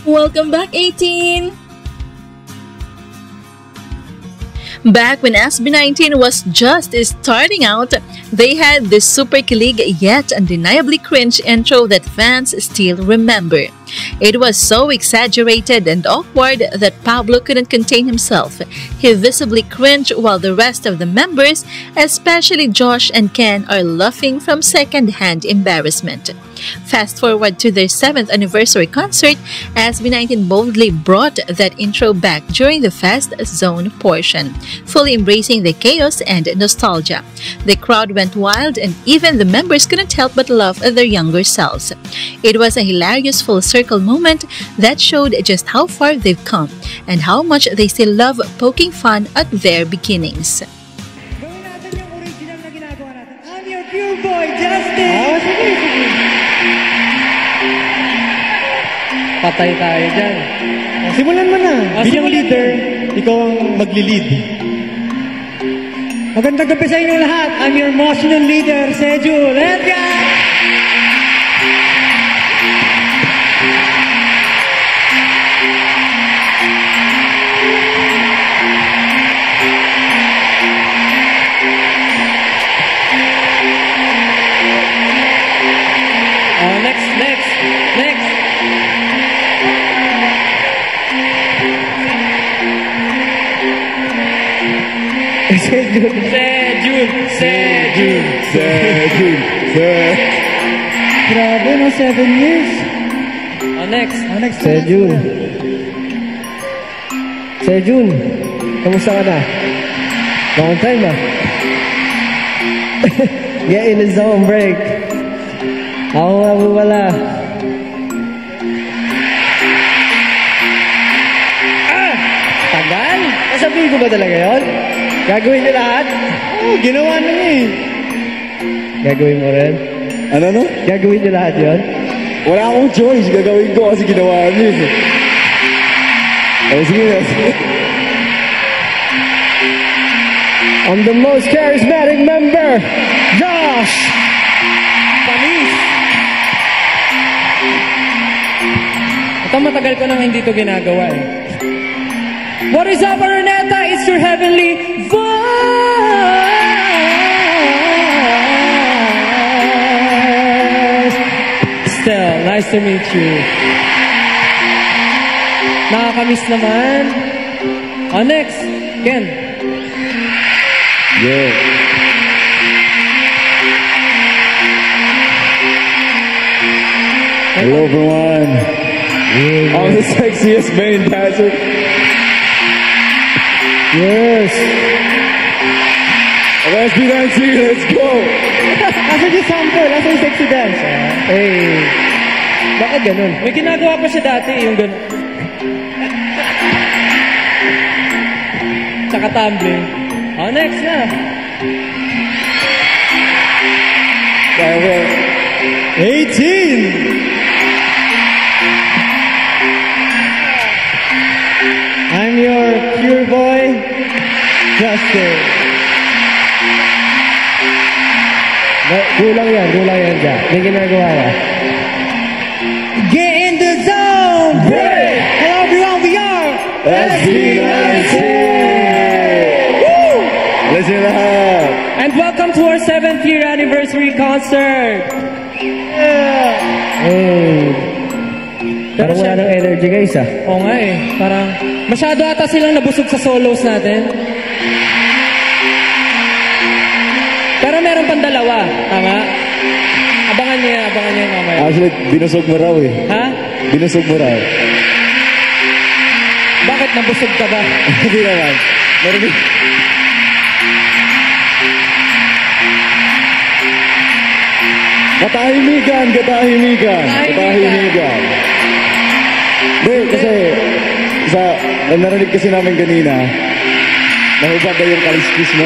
Welcome back, 18! Back when SB19 was just starting out, they had this super kilig yet undeniably cringe intro that fans still remember. It was so exaggerated and awkward that Pablo couldn't contain himself. He visibly cringed while the rest of the members, especially Josh and Ken, are laughing from second-hand embarrassment. Fast forward to their 7th anniversary concert, SB19 boldly brought that intro back during the Fest Zone portion, fully embracing the chaos and nostalgia. The crowd went wild and even the members couldn't help but laugh at their younger selves. It was a hilarious full circle moment that showed just how far they've come and how much they still love poking fun at their beginnings. Gawin natin yung original na ginagawa natin. I'm your pure boy, Justin! Sige. Patay tayo dyan. Simulan mo na. Bilang leader, ikaw ang magli-lead. Magandang gabi sa inyo lahat. I'm your emotional leader, Seju. Let's go! Next. Sejun. Grabe, no? 7 years. Next. Sejun, kamusta ka na? Long time na. Get in the zone, break. Ako nga po wala. Tagal? Nasabihin ko ba talaga yun? Gagawin niyo lahat? Oo, ginawa na niya eh. Gagawin mo rin? Ano? Gagawin niyo lahat yun? Wala akong choice. Gagawin ko kasi ginawa niyo eh. Sige. I'm the most charismatic member, Josh! Panis! Ito matagal ko nang hindi ito ginagawa eh. What is up, Araneta? It's your heavenly voice! Still, nice to meet you. Nakakamiss naman. Next, Ken. Yeah. Hello, everyone. I'm the sexiest main dancer. Yes. SB19, let's go. Nasaan yung sample? Nasaan yung sexy dance? Hey. Bakit ganun? May ginagawa pa siya dati, yung ganun. Tsaka tumbling. Next na. Okay. 18. I'm your pure boy, Justin. Kulang yan dyan. May ginagawa yan. Get in the zone! Break! Hello everyone, we are SB19! Listen up! And welcome to our 7th year anniversary concert! Yeah! Hey! Parang wala ng energy guys ah. Oo nga eh. Parang masyado ata silang nabusog sa solos natin. Pero meron pang dalawa. Tama? Abangan niya mamaya. Actually, binusog mo raw eh. Ha? Binusog mo raw. Bakit nabusog ka ba? Hindi naman. Meron din. Katahimikan. Hindi, kasi narinig kasi namin kanina, nahubad na yung kaliskis mo.